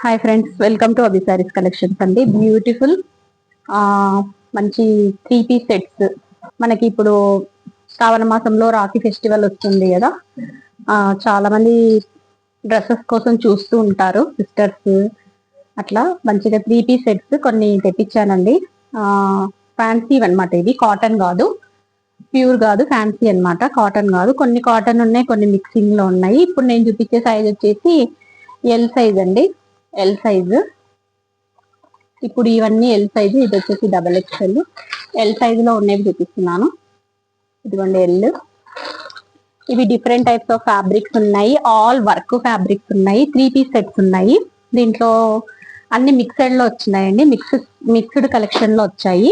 Hi friends, welcome to Abhi saris collections అండి. Beautiful మంచి 3 piece sets. మనకి ఇప్పుడు శ్రావణ మాసంలో రాఖీ ఫెస్టివల్ వస్తుంది కదా. చాలా మంది డ్రెస్సెస్ కోసం చూస్తూ ఉంటారు సిస్టర్స్. అట్లా మంచిగా 3 పీస్ సెట్స్ కొన్ని తెప్పించానండి. ఫ్యాన్సీ అన్నమాట. ఇది కాటన్ కాదు, ప్యూర్ కాదు, ఫ్యాన్సీ అన్నమాట. కాటన్ కాదు, కొన్ని కాటన్ ఉన్నాయి, కొన్ని మిక్సింగ్ లో ఉన్నాయి. ఇప్పుడు నేను చూపించే సైజ్ వచ్చేసి ఎల్ సైజ్ అండి. L size. ఇప్పుడు ఇవన్నీ ఎల్ సైజు, ఇది వచ్చేసి డబల్ ఎక్స్ఎల్. ఎల్ సైజులో ఉన్నవి చూపిస్తున్నాను. ఇదిగోండి ఎల్. ఇవి డిఫరెంట్ టైప్స్ ఆఫ్ ఫ్యాబ్రిక్స్ ఉన్నాయి, ఆల్ వర్క్ ఫ్యాబ్రిక్స్ ఉన్నాయి. 3 పీస్ సెట్స్ ఉన్నాయి. దీంట్లో అన్ని మిక్సెడ్ లో వచ్చినాయండి, మిక్స్డ్ కలెక్షన్ లో వచ్చాయి.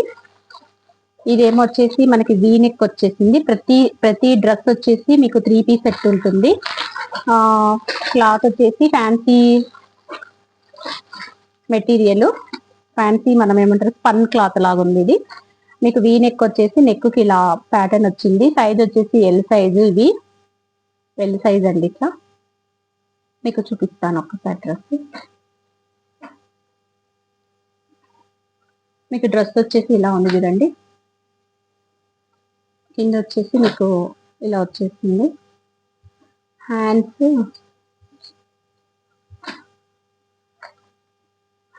ఇదేమో వచ్చేసి మనకి వీ నెక్ వచ్చేసింది. ప్రతి డ్రెస్ వచ్చేసి మీకు 3 పీస్ సెట్ ఉంటుంది. క్లాత్ వచ్చేసి ఫ్యాన్సీ మెటీరియల్, ఫ్యాన్సీ మనం ఏమంటారు స్పన్ క్లాత్ లాగా ఉంది. ఇది మీకు వీ నెక్ వచ్చేసి నెక్ కి ఇలా ప్యాటర్న్ వచ్చింది. సైజ్ వచ్చేసి ఎల్ సైజు. ఇది ఎల్ సైజ్ అండి. ఇట్లా మీకు చూపిస్తాను ఒక్కసారి డ్రెస్. మీకు డ్రెస్ వచ్చేసి ఇలా ఉంది చూడండి. కింద వచ్చేసి మీకు ఇలా వచ్చేసింది.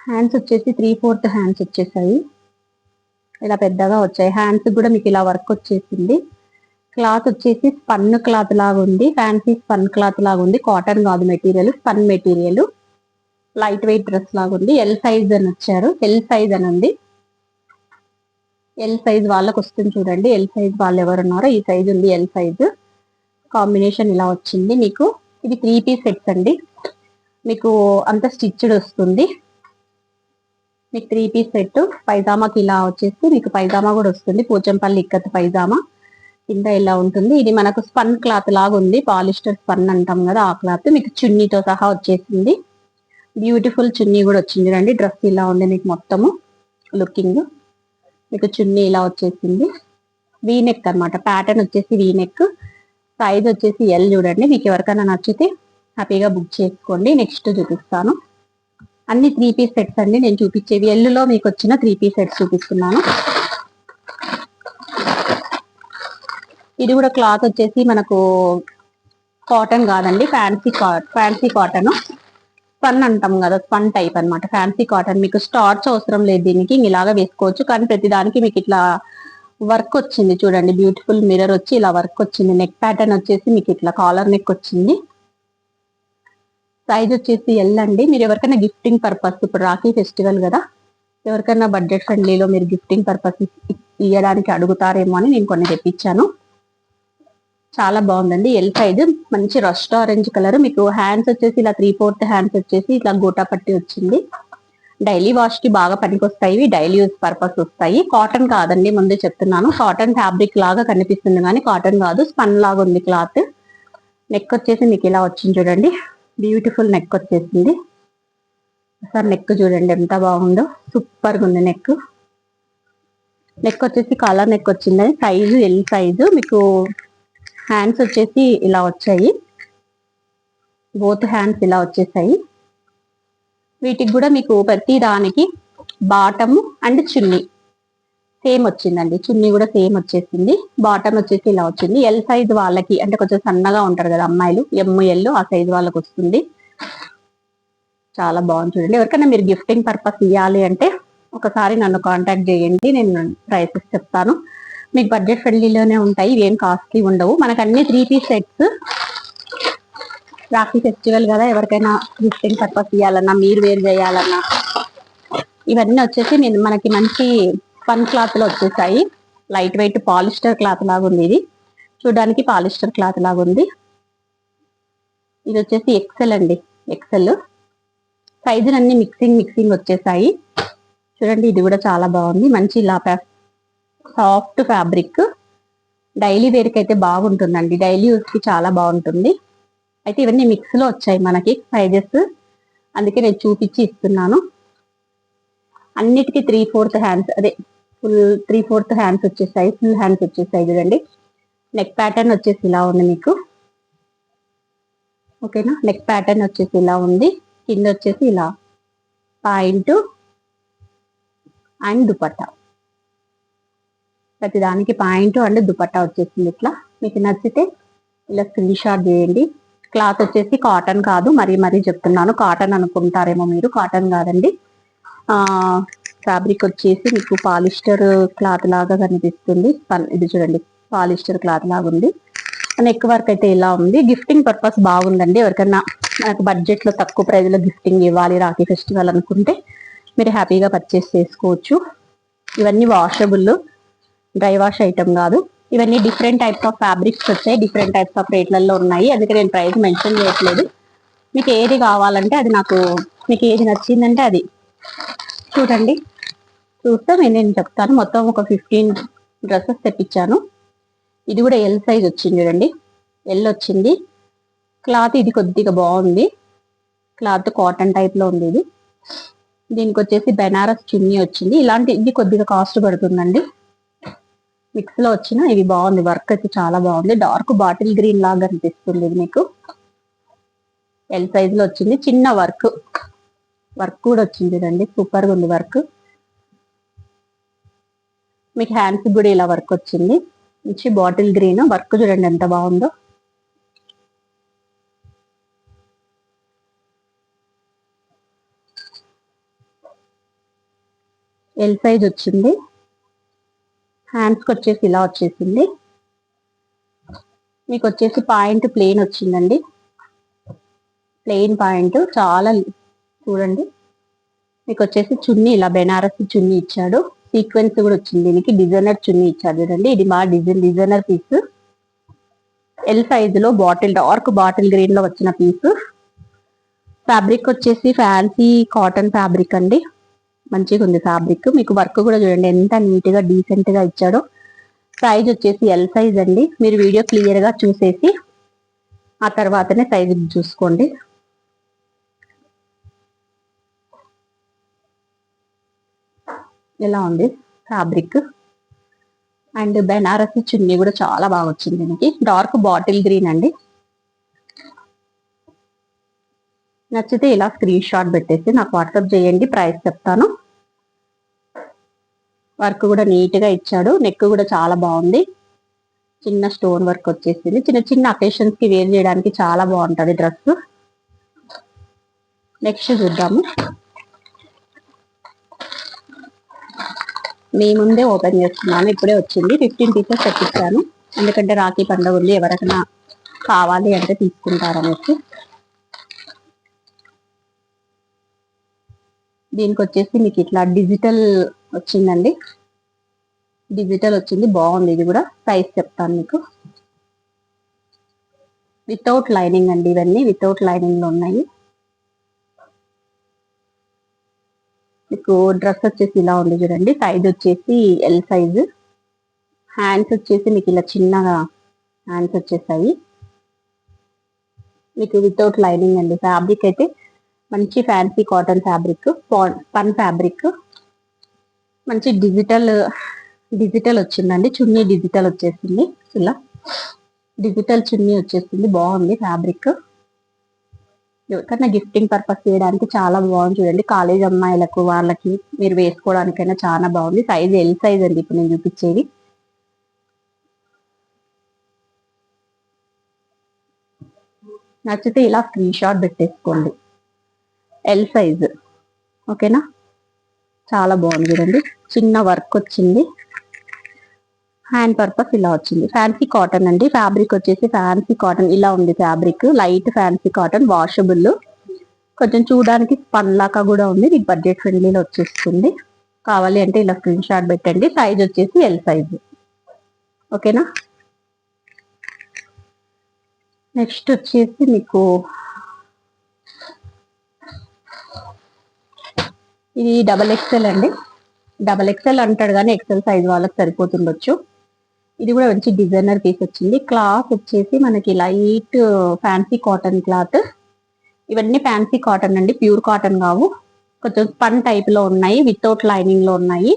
హ్యాండ్స్ వచ్చేసి 3/4 హ్యాండ్స్ వచ్చేసాయి. ఇలా పెద్దగా వచ్చాయి. హ్యాండ్స్ కూడా మీకు ఇలా వర్క్ వచ్చేసింది. క్లాత్ వచ్చేసి స్పన్ క్లాత్ లాగా ఉంది, ఫ్యాన్సీ స్పన్ క్లాత్ లాగా ఉంది. కాటన్ కాదు material, spun material. Light weight dress లాగా ఉంది. ఎల్ సైజ్ అని వచ్చారు, ఎల్ సైజ్ అని ఉంది. ఎల్ సైజ్ వాళ్ళకి వస్తుంది చూడండి. ఎల్ సైజ్ వాళ్ళు ఎవరున్నారో ఈ సైజ్ ఉంది. ఎల్ సైజ్ కాంబినేషన్ ఇలా వచ్చింది మీకు. ఇది 3 పీస్ సెట్స్ అండి. మీకు అంత స్టిచ్డ్ వస్తుంది. మీకు 3 పీస్ సెట్. పైజామాకి ఇలా వచ్చేసి మీకు పైజామా కూడా వస్తుంది, పోచంపల్లి ఇక్కత్ పైజామా. కింద ఇలా ఉంటుంది. ఇది మనకు స్పన్ క్లాత్ లాగా ఉంది, పాలిస్టర్ స్పన్ అంటాం కదా ఆ క్లాత్. మీకు చున్నీతో సహా వచ్చేసింది. బ్యూటిఫుల్ చున్నీ కూడా వచ్చింది రండి. డ్రెస్ ఇలా ఉంది మీకు మొత్తము లుకింగ్. మీకు చున్నీ ఇలా వచ్చేసింది. వీ నెక్ అనమాట, ప్యాటర్న్ వచ్చేసి వీ నెక్. సైజ్ వచ్చేసి ఎల్ చూడండి. మీకు ఎవరికైనా నచ్చితే హ్యాపీగా బుక్ చేసుకోండి. నెక్స్ట్ చూపిస్తాను. అన్ని 3 పీస్ సెట్స్ అండి నేను చూపించేవి. ఎల్లులో మీకు వచ్చిన 3 పీస్ సెట్స్ చూపిస్తున్నాను. ఇది కూడా క్లాత్ వచ్చేసి మనకు కాటన్ కాదండి, ఫ్యాన్సీ కాటన్. స్పన్ అంటాం కదా, స్పన్ టైప్ అనమాట. Fancy cotton. మీకు స్టార్చ్ అవసరం లేదు దీనికి, ఇలాగా వేసుకోవచ్చు. కానీ ప్రతి దానికి మీకు ఇట్లా వర్క్ వచ్చింది చూడండి. బ్యూటిఫుల్ మిర్రర్ వచ్చి ఇలా వర్క్ వచ్చింది. నెక్ ప్యాటర్న్ వచ్చేసి మీకు ఇట్లా కాలర్ నెక్ వచ్చింది. సైజ్ వచ్చేసి ఎల్ అండి. మీరు ఎవరికైనా గిఫ్టింగ్ పర్పస్, ఇప్పుడు రాఖీ ఫెస్టివల్ కదా, ఎవరికైనా బడ్జెట్ ఫ్రెండ్లీలో మీరు గిఫ్టింగ్ పర్పస్ ఇవ్వడానికి అడుగుతారేమో అని నేను కొన్ని తెప్పించాను. చాలా బాగుందండి. ఎల్ సైజ్ మంచి రస్ట్ ఆరెంజ్ కలర్. మీకు హ్యాండ్స్ వచ్చేసి ఇలా 3/4 హ్యాండ్స్ వచ్చేసి ఇట్లా గోటా పట్టి వచ్చింది. డైలీ వాష్ కి బాగా పనికొస్తాయి, డైలీ యూస్ పర్పస్ వస్తాయి. కాటన్ కాదండి, ముందే చెప్తున్నాను. కాటన్ ఫ్యాబ్రిక్ లాగా కనిపిస్తుంది కానీ కాటన్ కాదు, స్పన్ లాగా ఉంది క్లాత్. నెక్ వచ్చేసి మీకు ఇలా వచ్చింది చూడండి. బ్యూటిఫుల్ నెక్ వచ్చేసింది. సార్ నెక్ చూడండి ఎంత బాగుందో, సూపర్ గా ఉంది నెక్. నెక్ వచ్చేసి కాలర్ నెక్ వచ్చింది. Size L size. మీకు హ్యాండ్స్ వచ్చేసి ఇలా వచ్చాయి, బోత్ హ్యాండ్స్ ఇలా వచ్చేసాయి. వీటికి కూడా మీకు ప్రతి దానికి బాటము అండ్ చున్నీ సేమ్ వచ్చిందండి. చున్నీ కూడా సేమ్ వచ్చేసింది. బాటమ్ వచ్చేసి ఇలా వచ్చింది. ఎల్ సైజ్ వాళ్ళకి, అంటే కొంచెం సన్నగా ఉంటారు కదా అమ్మాయిలు, ఎల్ ఆ సైజ్ వాళ్ళకి వస్తుంది. చాలా బాగుంది చూడండి. ఎవరికైనా మీరు గిఫ్టింగ్ పర్పస్ ఇవ్వాలి అంటే ఒకసారి నన్ను కాంటాక్ట్ చేయండి, నేను ప్రైసెస్ చెప్తాను. మీకు బడ్జెట్ ఫ్రెండ్లీలోనే ఉంటాయి, ఏం కాస్ట్లీ ఉండవు. మనకు అన్ని 3 పీస్ సెట్స్. రాఖీ ఫెస్టివల్ కదా, ఎవరికైనా గిఫ్టింగ్ పర్పస్ ఇవ్వాలన్నా, మీరు వేరు చేయాలన్నా, ఇవన్నీ వచ్చేసి మనకి మంచి ఫన్ క్లాత్ లో వచ్చేసాయి. లైట్ వెయిట్ పాలిస్టర్ క్లాత్ లాగా ఉంది. ఇది చూడడానికి పాలిస్టర్ క్లాత్ లాగా ఉంది. ఇది వచ్చేసి ఎక్సెల్ అండి, ఎక్సెల్. సైజులన్నీ మిక్సింగ్ వచ్చేసాయి చూడండి. ఇది కూడా చాలా బాగుంది. మంచి సాఫ్ట్ ఫ్యాబ్రిక్. డైలీ వేర్కి అయితే బాగుంటుందండి, డైలీ యూస్ కి చాలా బాగుంటుంది. అయితే ఇవన్నీ మిక్స్ లో వచ్చాయి మనకి సైజెస్, అందుకే నేను చూపించి ఇస్తున్నాను. అన్నిటికీ 3/4 హ్యాండ్స్, అదే ఫుల్ 3/4 హ్యాండ్స్ వచ్చేసాయి, ఫుల్ హ్యాండ్స్ వచ్చేసాయి చూడండి. నెక్ ప్యాటర్న్ వచ్చేసి ఇలా ఉంది మీకు. ఓకేనా, నెక్ ప్యాటర్న్ వచ్చేసి ఇలా ఉంది. కింద వచ్చేసి ఇలా పాయింట్ అండ్ దుపట్టా. ప్రతి దానికి పాయింట్ అండ్ దుపట్టా వచ్చేసింది ఇట్లా. మీకు నచ్చితే ఇలా స్క్రీన్ షాట్ చేయండి. క్లాత్ వచ్చేసి కాటన్ కాదు, మరీ చెప్తున్నాను, కాటన్ అనుకుంటారేమో మీరు, కాటన్ కాదండి. ఫ్యాబ్రిక్ వచ్చేసి మీకు పాలిస్టర్ క్లాత్ లాగా కనిపిస్తుంది. ఇది చూడండి, పాలిస్టర్ క్లాత్ లాగా ఉంది. నెక్ వర్క్ అయితే ఇలా ఉంది. గిఫ్టింగ్ పర్పస్ బాగుందండి. ఎవరికైనా మనకు బడ్జెట్ లో తక్కువ ప్రైజ్ లో గిఫ్టింగ్ ఇవ్వాలి రాఖీ ఫెస్టివల్ అనుకుంటే మీరు హ్యాపీగా పర్చేస్ చేసుకోవచ్చు. ఇవన్నీ వాషబుల్, డ్రై వాష్ ఐటమ్ కాదు. ఇవన్నీ డిఫరెంట్ టైప్స్ ఆఫ్ ఫ్యాబ్రిక్స్ వచ్చాయి, డిఫరెంట్ టైప్స్ ఆఫ్ రేట్లలో ఉన్నాయి. అందుకే నేను ప్రైస్ మెన్షన్ చేయట్లేదు. మీకు ఏది కావాలంటే అది, మీకు ఏది నచ్చిందంటే అది చూడండి, చూస్తే నేను చెప్తాను. మొత్తం ఒక 15 డ్రెస్సెస్ తెప్పించాను. ఇది కూడా ఎల్ సైజ్ వచ్చింది చూడండి, ఎల్ వచ్చింది. క్లాత్ ఇది కొద్దిగా బాగుంది, క్లాత్ కాటన్ టైప్ లో ఉంది. ఇది దీనికి వచ్చేసి బెనారస్ చున్నీ వచ్చింది. ఇది కొద్దిగా కాస్ట్ పడుతుందండి. మిక్స్ లో వచ్చిన ఇది బాగుంది, వర్క్ అయితే చాలా బాగుంది. డార్క్ బాటిల్ గ్రీన్ లాగా అనిపిస్తుంది ఇది మీకు. ఎల్ సైజ్ లో వచ్చింది, చిన్న వర్క్ కూడా వచ్చింది రండి, సూపర్ గా ఉంది వర్క్. మీకు హ్యాండ్స్ కూడా ఇలా వర్క్ వచ్చింది, మంచి బాటిల్ గ్రీన్ వర్క్ చూడండి ఎంత బాగుందో. ఎల్ సైజ్ వచ్చింది. హ్యాండ్స్కి వచ్చేసి ఇలా వచ్చేసింది. మీకు వచ్చేసి పాయింట్ ప్లెయిన్ వచ్చిందండి, ప్లెయిన్ పాయింట్ చాలా చూడండి. మీకు వచ్చేసి చున్నీ ఇలా బెనారస్ చున్నీ ఇచ్చాడు, సీక్వెన్స్ కూడా వచ్చింది. దీనికి డిజైనర్ చున్నీ ఇచ్చాడు చూడండి, ఇది మా డిజైనర్ పీస్. ఎల్ సైజ్ లో డార్క్ బాటిల్ గ్రీన్ లో వచ్చిన పీస్. ఫ్యాబ్రిక్ వచ్చేసి ఫ్యాన్సీ కాటన్ ఫ్యాబ్రిక్ అండి, మంచిగా ఉంది ఫ్యాబ్రిక్. మీకు వర్క్ కూడా చూడండి ఎంత నీట్ గా డీసెంట్ గా ఇచ్చాడో. సైజ్ వచ్చేసి ఎల్ సైజ్ అండి. మీరు వీడియో క్లియర్ గా చూసేసి ఆ తర్వాతనే సైజ్ చూసుకోండి. ఇలా ఉంది ఫ్యాబ్రిక్. అండ్ బెనారసి చున్నీ కూడా చాలా బాగా వచ్చింది దీనికి, డార్క్ బాటిల్ గ్రీన్ అండి. నచ్చితే ఇలా స్క్రీన్ షాట్ పెట్టేసి నాకు వాట్సాప్ చేయండి, ప్రైస్ చెప్తాను. వర్క్ కూడా నీట్ గా ఇచ్చాడు, నెక్ కూడా చాలా బాగుంది. చిన్న స్టోన్ వర్క్ వచ్చేసింది. చిన్న అకేషన్స్ కి వేర్ చేయడానికి చాలా బాగుంటది డ్రెస్. నెక్స్ట్ చూద్దాము. మీ ముందే ఓపెన్ చేస్తున్నాను, ఇప్పుడే వచ్చింది. 15 పీసెస్ తెప్పించాను, ఎందుకంటే రాఖీ పండుగ ఉంది, ఎవరికైనా కావాలి అంటే తీసుకుంటారనేసి. దీనికి వచ్చేసి మీకు ఇట్లా డిజిటల్ వచ్చిందండి, డిజిటల్ వచ్చింది, బాగుంది. ఇది కూడా సైజ్ చెప్తాను మీకు. వితౌట్ లైనింగ్ అండి, ఇవన్నీ వితౌట్ లైనింగ్ లో ఉన్నాయి. మీకు డ్రెస్ వచ్చేసి ఇలా ఉంది చూడండి, సైజ్ వచ్చేసి ఎల్ సైజ్. హ్యాండ్స్ వచ్చేసి మీకు ఇలా చిన్నగా హ్యాండ్స్ వచ్చేసాయి. మీకు వితౌట్ లైనింగ్ అండి. ఫ్యాబ్రిక్ అయితే మంచి ఫ్యాన్సీ కాటన్ ఫ్యాబ్రిక్, పన్ ఫ్యాబ్రిక్. మంచి డిజిటల్ వచ్చిందండి. చున్నీ డిజిటల్ వచ్చేసింది, ఇలా డిజిటల్ చున్నీ వచ్చేసింది, బాగుంది ఫ్యాబ్రిక్. ఎవరికైనా గిఫ్టింగ్ పర్పస్ చేయడానికి చాలా బాగుంది చూడండి. కాలేజ్ అమ్మాయిలకు వాళ్ళకి మీరు వేసుకోవడానికైనా చాలా బాగుంది. సైజ్ ఎల్ సైజ్ అండి ఇప్పుడు నేను చూపించేది. నచ్చితే ఇలా స్క్రీన్ షాట్ పెట్టేసుకోండి, ఎల్ సైజ్. ఓకేనా, చాలా బాగుంది చూడండి, చిన్న వర్క్ వచ్చింది. హ్యాండ్ పర్పస్ ఇలా వచ్చింది. ఫ్యాన్సీ కాటన్ అండి, ఫ్యాబ్రిక్ వచ్చేసి ఫ్యాన్సీ కాటన్ ఇలా ఉంది fabric. Light fancy cotton, washable, కొంచెం చూడడానికి స్పన్ లాగా కూడా ఉంది. మీకు బడ్జెట్ ఫ్రెండ్లీలో వచ్చేస్తుంది. కావాలి అంటే ఇలా స్క్రీన్ షాట్ పెట్టండి. సైజ్ వచ్చేసి ఎల్ సైజ్. ఓకేనా, నెక్స్ట్ వచ్చేసి మీకు ఇది XXL అండి. XXL అంటాడు కానీ ఎక్సెల్ సైజ్ వాళ్ళకి సరిపోతుండొచ్చు. ఇది కూడా మంచి డిజైనర్ పీస్ వచ్చింది. క్లాత్ వచ్చేసి మనకి లైట్ ఫ్యాన్సీ కాటన్ క్లాత్. ఇవన్నీ ఫ్యాన్సీ కాటన్ అండి, ప్యూర్ కాటన్ కావు. కొంచెం స్పన్ టైప్ లో ఉన్నాయి, వితౌట్ లైనింగ్ లో ఉన్నాయి.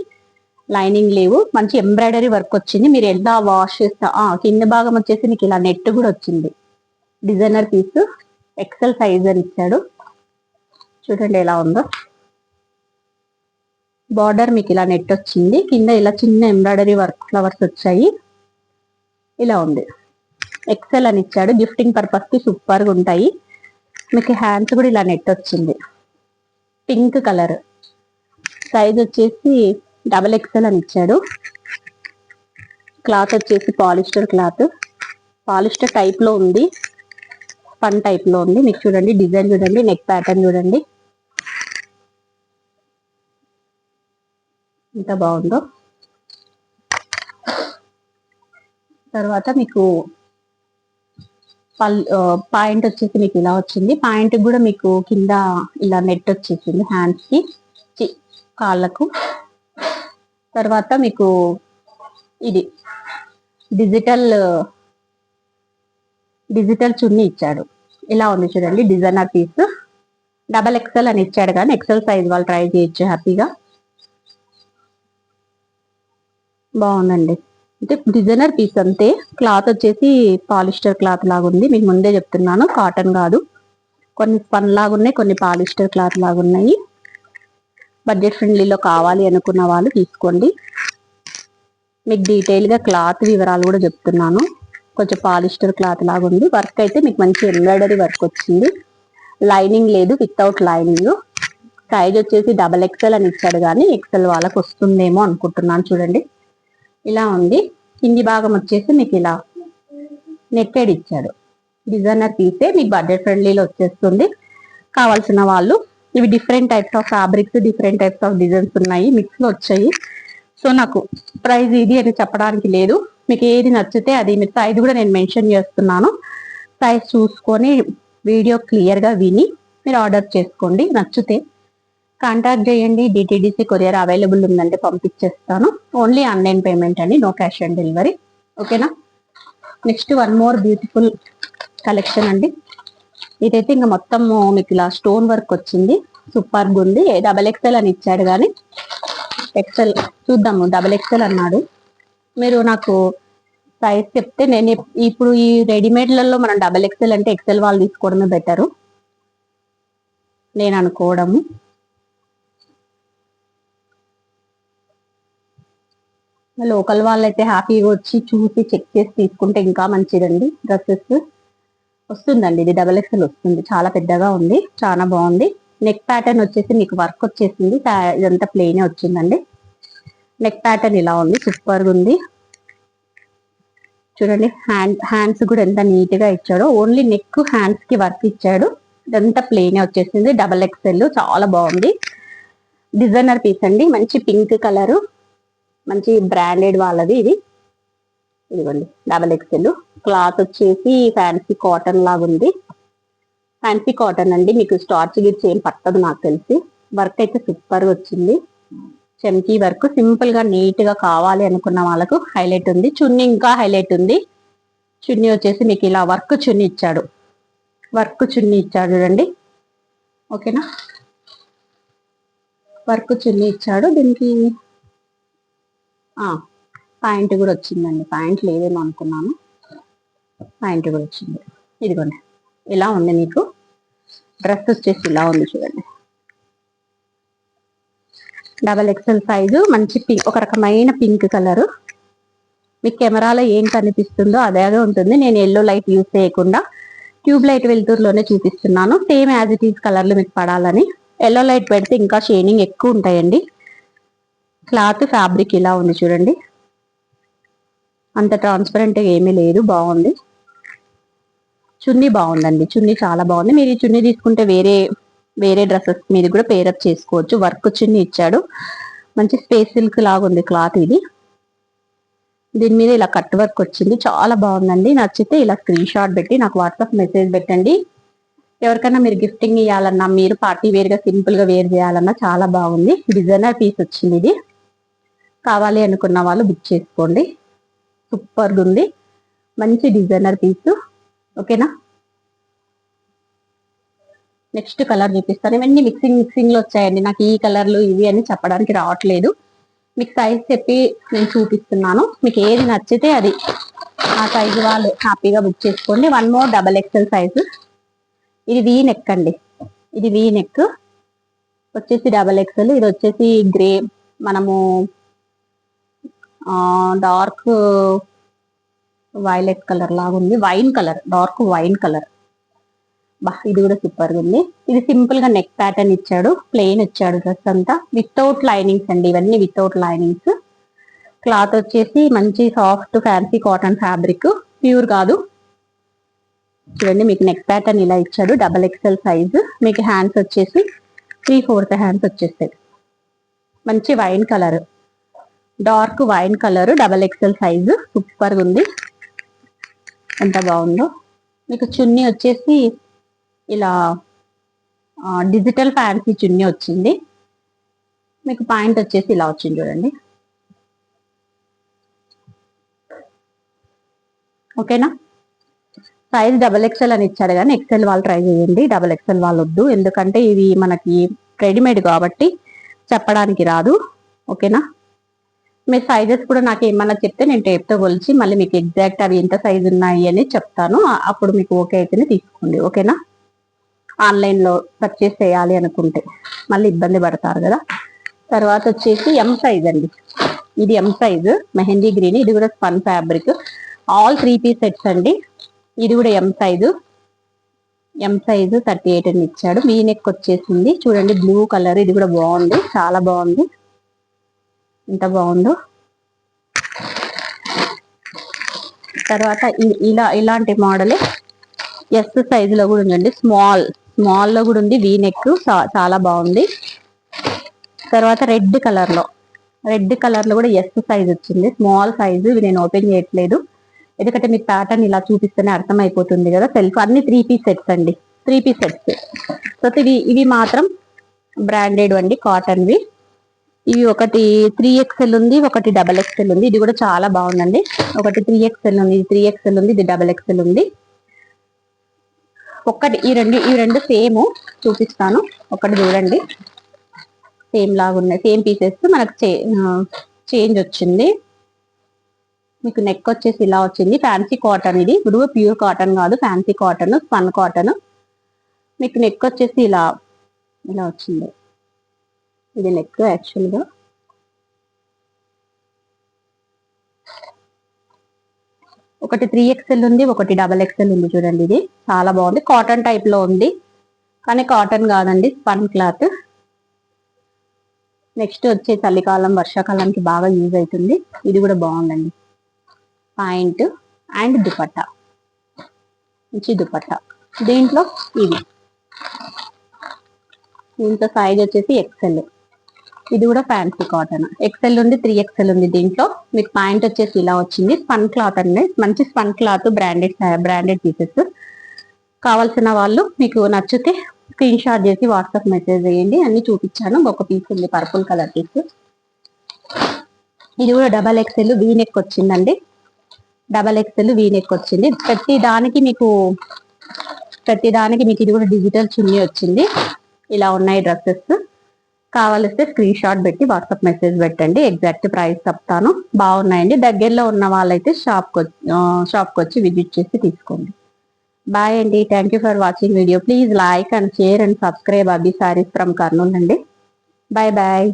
లైనింగ్ లేవు. మంచి ఎంబ్రాయిడరీ వర్క్ వచ్చింది. మీరు ఎలా వాష్ చేస్తా కింద భాగం వచ్చేసి మీకు ఇలా నెట్ కూడా వచ్చింది. డిజైనర్ పీస్, ఎక్సెల్ సైజ్ అని ఇచ్చాడు. చూడండి ఎలా ఉందో. బార్డర్ మీకు ఇలా నెట్ వచ్చింది, కింద ఇలా చిన్న ఎంబ్రాయిడరీ వర్క్ ఫ్లవర్స్ వచ్చాయి. ఇలా ఉంది. ఎక్సెల్ అని ఇచ్చాడు. గిఫ్టింగ్ పర్పస్ కి సూపర్ గా ఉంటాయి. మీకు హ్యాండ్స్ కూడా ఇలా నెట్ వచ్చింది, పింక్ కలర్. సైజ్ వచ్చేసి XXL అని ఇచ్చాడు. క్లాత్ వచ్చేసి పాలిస్టర్ క్లాత్, పాలిస్టర్ టైప్ లో ఉంది, స్పన్ టైప్ లో ఉంది. మీకు చూడండి డిజైన్ చూడండి, నెక్ ప్యాటర్న్ చూడండి ఎంత బాగుందో. తర్వాత మీకు పాయింట్ వచ్చేసి మీకు ఇలా వచ్చింది. పాయింట్ కూడా మీకు కింద ఇలా నెట్ వచ్చేసింది హ్యాండ్స్ కి, కాళ్ళకు. తర్వాత మీకు ఇది డిజిటల్ చున్నీ ఇచ్చాడు. ఇలా ఉంది చూడండి, డిజైనర్ పీస్. XXL అని ఇచ్చాడు కానీ ఎక్సెల్ సైజ్ వాళ్ళు ట్రై చేయొచ్చు హ్యాపీగా. బాగుందండి. అంటే డిజైనర్ పీస్ అంతే. క్లాత్ వచ్చేసి పాలిస్టర్ క్లాత్ లాగా ఉంది, మీకు ముందే చెప్తున్నాను, కాటన్ కాదు. కొన్ని స్పన్ లాగా ఉన్నాయి, కొన్ని పాలిస్టర్ క్లాత్ లాగా ఉన్నాయి. బడ్జెట్ ఫ్రెండ్లీలో కావాలి అనుకున్న వాళ్ళు తీసుకోండి. మీకు డీటెయిల్ గా క్లాత్ వివరాలు కూడా చెప్తున్నాను. కొంచెం పాలిస్టర్ క్లాత్ లాగా ఉంది. వర్క్ అయితే మీకు మంచి ఎంబ్రాయిడరీ వర్క్ వచ్చింది. లైనింగ్ లేదు, వితౌట్ లైనింగ్. సైజ్ వచ్చేసి XXL అని ఇచ్చాడు కానీ ఎక్సెల్ వాళ్ళకి వస్తుందేమో అనుకుంటున్నాను. చూడండి ఇలా ఉంది. కింది భాగం వచ్చేసి మీకు ఇలా నెట్టెడ్ ఇచ్చాడు. డిజైనర్ పీసే, మీకు బడ్జెట్ ఫ్రెండ్లీలో వచ్చేస్తుంది. కావాల్సిన వాళ్ళు, ఇవి different types of fabrics, different types of designs ఉన్నాయి, మిక్స్ లో వచ్చాయి. సో నాకు ప్రైస్ ఇది అని చెప్పడానికి లేదు. మీకు ఏది నచ్చితే అది, మీరు సైజ్ కూడా నేను మెన్షన్ చేస్తున్నాను. సైజ్ చూసుకొని వీడియో క్లియర్ గా విని మీరు ఆర్డర్ చేసుకోండి. నచ్చితే కాంటాక్ట్ చేయండి. డిటిడిసి కొరియర్ అవైలబుల్ ఉందంటే పంపించేస్తాను. ఓన్లీ ఆన్లైన్ పేమెంట్ అండి, నో క్యాష్ ఆన్ డెలివరీ. ఓకేనా. Next one more beautiful collection అండి. ఇదైతే ఇంకా మొత్తం మీకు ఇలా స్టోన్ వర్క్ వచ్చింది, సూపర్ గా ఉంది. XXL అని ఇచ్చాడు కానీ ఎక్సెల్ చూద్దాము. XXL అన్నాడు. మీరు నాకు సైజ్ చెప్తే నేను ఇప్పుడు ఈ రెడీమేడ్లలో మనం XXL అంటే ఎక్సెల్ వాళ్ళు తీసుకోవడమే బెటరు నేను అనుకోవడము. లోకల్ వాళ్ళైతే హ్యాపీగా వచ్చి చూసి చెక్ చేసి తీసుకుంటే ఇంకా మంచిదండి. డ్రెస్సెస్ వస్తుందండి, ఇది XXL వస్తుంది. చాలా పెద్దగా ఉంది, చాలా బాగుంది. నెక్ ప్యాటర్న్ వచ్చేసి మీకు వర్క్ వచ్చేసింది, ఇదంతా ప్లెయిన్ వచ్చిందండి. నెక్ ప్యాటర్న్ ఇలా ఉంది, సూపర్ గా ఉంది. చూడండి హ్యాండ్స్ కూడా ఎంత నీట్ గా ఇచ్చాడో. ఓన్లీ నెక్ హ్యాండ్స్ కి వర్క్ ఇచ్చాడు. ఇదంతా ప్లెయిన్ వచ్చేసింది. XXL చాలా బాగుంది. డిజైనర్ పీస్ అండి, మంచి పింక్ కలర్, మంచి బ్రాండెడ్ వాళ్ళది ఇది. ఇదిగోండి XXL. క్లాత్ వచ్చేసి ఫ్యాన్సీ కాటన్ లాగా ఉంది. ఫ్యాన్సీ కాటన్ అండి, మీకు స్టార్చ్ గిట్స్ ఏం పట్టదు నాకు తెలిసి. వర్క్ అయితే సూపర్ గా వచ్చింది. చెంకీ వర్క్ సింపుల్ గా నీట్ గా కావాలి అనుకున్న వాళ్ళకు హైలైట్ ఉంది. చున్నీ ఇంకా హైలైట్ ఉంది. చున్నీ వచ్చేసి మీకు ఇలా వర్క్ చున్నీ ఇచ్చాడు, వర్క్ చున్నీ ఇచ్చాడు చూడండి. ఓకేనా, వర్క్ చున్నీ ఇచ్చాడు. దీనికి పాయింట్ కూడా వచ్చిందండి. పాయింట్ లేదేమో అనుకున్నాను, పాయింట్ కూడా వచ్చింది. ఇదిగోండి ఇలా ఉంది. మీకు డ్రెస్ వచ్చేసి ఇలా ఉంది చూడండి. XXL సైజు, మంచి పింక్, ఒక రకమైన పింక్ కలర్. మీకు కెమెరాలో ఏం కనిపిస్తుందో అదేగా ఉంటుంది. నేను ఎల్లో లైట్ యూజ్ చేయకుండా ట్యూబ్ లైట్ వెలుతురులోనే చూపిస్తున్నాను. సేమ్ యాజ్ ఇట్ ఈస్ కలర్లు మీకు పడాలని. ఎల్లో లైట్ పెడితే ఇంకా షైనింగ్ ఎక్కువ ఉంటాయండి. క్లాత్ ఫ్యాబ్రిక్ ఇలా ఉంది చూడండి, అంత ట్రాన్స్పరెంట్ ఏమీ లేదు, బాగుంది. చున్నీ బాగుందండి, చున్నీ చాలా బాగుంది. మీరు ఈ చున్నీ తీసుకుంటే వేరే డ్రెస్సెస్ మీద కూడా పేరప్ చేసుకోవచ్చు. వర్క్ చున్నీ ఇచ్చాడు, మంచి స్పేస్ సిల్క్ లాగా ఉంది క్లాత్ ఇది. దీని మీద ఇలా కట్ వర్క్ వచ్చింది, చాలా బాగుందండి. నచ్చితే ఇలా స్క్రీన్ షాట్ పెట్టి నాకు వాట్సాప్ మెసేజ్ పెట్టండి. ఎవరికైనా మీరు గిఫ్టింగ్ ఇవ్వాలన్నా, మీరు పార్టీ వేర్ గా సింపుల్ గా వేర్ చేయాలన్నా చాలా బాగుంది. డిజైనర్ పీస్ వచ్చింది ఇది. కావాలి అనుకున్న వాళ్ళు బుక్ చేసుకోండి. సూపర్గా ఉంది, మంచి డిజైనర్ పీస్. ఓకేనా. నెక్స్ట్ కలర్ చూపిస్తాను. ఇవన్నీ మిక్సింగ్ లో వచ్చాయండి. నాకు ఈ కలర్లు ఇవి అని చెప్పడానికి రావట్లేదు. మీకు సైజ్ చెప్పి నేను చూపిస్తున్నాను. మీకు ఏది నచ్చితే అది ఆ సైజు వాళ్ళు హ్యాపీగా బుక్ చేసుకోండి. One more XXL size. ఇది వీ నెక్ అండి, ఇది వీ నెక్ వచ్చేసి XXL. ఇది వచ్చేసి గ్రే మనము డార్క్ వైలెట్ కలర్ లాగా ఉంది, wine colour, dark wine colour. ఇది కూడా సూపర్ గా ఉంది. ఇది సింపుల్ గా నెక్ ప్యాటర్న్ ఇచ్చాడు, ప్లెయిన్ ఇచ్చాడు డ్రెస్ అంతా, వితౌట్ లైనింగ్స్ అండి, ఇవన్నీ వితౌట్ లైనింగ్స్. క్లాత్ వచ్చేసి మంచి soft fancy cotton fabric, pure కాదు. చూడండి మీకు నెక్ ప్యాటర్న్ ఇలా ఇచ్చాడు, XXL సైజ్. మీకు హ్యాండ్స్ వచ్చేసి 3/4 హ్యాండ్స్ వచ్చేస్తాయి. మంచి wine colour, dark wine colour, XXL size, super గా ఉంది. ఎంత బాగుందో. మీకు చున్నీ వచ్చేసి ఇలా డిజిటల్ ఫ్యాన్సీ చున్నీ వచ్చింది. మీకు పాయింట్ వచ్చేసి ఇలా వచ్చింది చూడండి. ఓకేనా. సైజ్ XXL అని ఇచ్చారు కానీ XL వాళ్ళు ట్రై చేయండి, XXL వాళ్ళు వద్దు, ఎందుకంటే ఇవి మనకి రెడీమేడ్ కాబట్టి చెప్పడానికి రాదు. ఓకేనా. మీ సైజెస్ కూడా నాకు ఏమన్నా చెప్తే నేను టేప్తో కొలిచి మళ్ళీ మీకు ఎగ్జాక్ట్ అవి ఎంత సైజు ఉన్నాయి అని చెప్తాను, అప్పుడు మీకు ఓకే అయితేనే తీసుకోండి. ఓకేనా. ఆన్లైన్లో పర్చేస్ చేయాలి అనుకుంటే మళ్ళీ ఇబ్బంది పడతారు కదా. తర్వాత వచ్చేసి M సైజ్ అండి, ఇది M సైజు మెహందీ గ్రీన్. ఇది కూడా spun fabric, all 3 piece sets అండి. ఇది కూడా M సైజు 38 అని ఇచ్చాడు. వీ నెక్ వచ్చేసింది చూడండి, బ్లూ కలర్. ఇది కూడా బాగుంది, చాలా బాగుంది, ఎంత బాగుందో. తర్వాత ఇలాంటి మోడలే S సైజులో కూడా ఉందండి, స్మాల్ లో కూడా ఉంది. వీ నెక్ చాలా బాగుంది. తర్వాత రెడ్ కలర్ లో కూడా S సైజ్ వచ్చింది, స్మాల్ సైజు. ఇవి నేను ఓపెన్ చేయట్లేదు ఎందుకంటే మీకు ప్యాటర్న్ ఇలా చూపిస్తేనే అర్థమైపోతుంది కదా. సెల్ఫ్ అన్ని 3 పీస్ సెట్స్ అండి, 3 పీస్ సెట్స్. సో ఇవి మాత్రం బ్రాండెడ్ అండి, కాటన్వి. ఇవి ఒకటి 3XL ఉంది, ఒకటి XXL ఉంది. ఇది కూడా చాలా బాగుందండి. ఒకటి 3XL ఉంది, ఇది 3XL ఉంది, ఇది XXL ఉంది. ఈ రెండు సేమ్ చూపిస్తాను, ఒకటి చూడండి. సేమ్ లాగా ఉన్నాయి, సేమ్ పీసెస్. మనకు చేంజ్ వచ్చింది. మీకు నెక్ వచ్చేసి ఇలా వచ్చింది, ఫ్యాన్సీ కాటన్. ఇది ఇప్పుడు ప్యూర్ కాటన్ కాదు, ఫ్యాన్సీ కాటన్, స్పన్ కాటన్. మీకు నెక్ వచ్చేసి ఇలా వచ్చింది. ఇది నెక్ యాక్చువల్గా. ఒకటి 3XL ఉంది, ఒకటి XXL ఉంది. చూడండి ఇది చాలా బాగుంది, కాటన్ టైప్ లో ఉంది కానీ కాటన్ కాదండి, స్పన్ క్లాత్. నెక్స్ట్ వచ్చే చలికాలం వర్షాకాలానికి బాగా యూజ్ అవుతుంది. ఇది కూడా బాగుందండి, పాయింట్ అండ్ దుపట్టా, మంచి దుపట్టా. దీంట్లో సైజ్ వచ్చేసి XL. ఇది కూడా ఫ్యాన్సీ కాటన్, XL ఉంది, 3XL ఉంది. దీంట్లో మీకు పాయింట్ వచ్చేసి ఇలా వచ్చింది, స్పన్ క్లాత్ అండి, మంచి స్పన్ క్లాత్, బ్రాండెడ్ పీసెస్. కావాల్సిన వాళ్ళు మీకు నచ్చితే స్క్రీన్ షాట్ చేసి వాట్సాప్ మెసేజ్ చేయండి. అన్ని చూపించాను. ఒక పీస్ ఉంది, పర్పుల్ కలర్ పీస్. ఇది కూడా XXL వీ నెక్ వచ్చిందండి, XXL వీ నెక్ వచ్చింది. ప్రతి దానికి మీకు ఇది కూడా డిజిటల్ చున్నీ వచ్చింది. ఇలా ఉన్నాయి డ్రెస్సెస్. కావాలిస్తే స్క్రీన్ షాట్ పెట్టి వాట్సాప్ మెసేజ్ పెట్టండి, ఎగ్జాక్ట్ ప్రైస్ చెప్తాను. బాగున్నాయండి. దగ్గరలో ఉన్న వాళ్ళైతే షాప్కి వచ్చి విజిట్ చేసి తీసుకోండి. బాయ్ అండి, thank you for watching video. Please like and share and subscribe Abbi sarees from Kurnool అండి. Bye bye.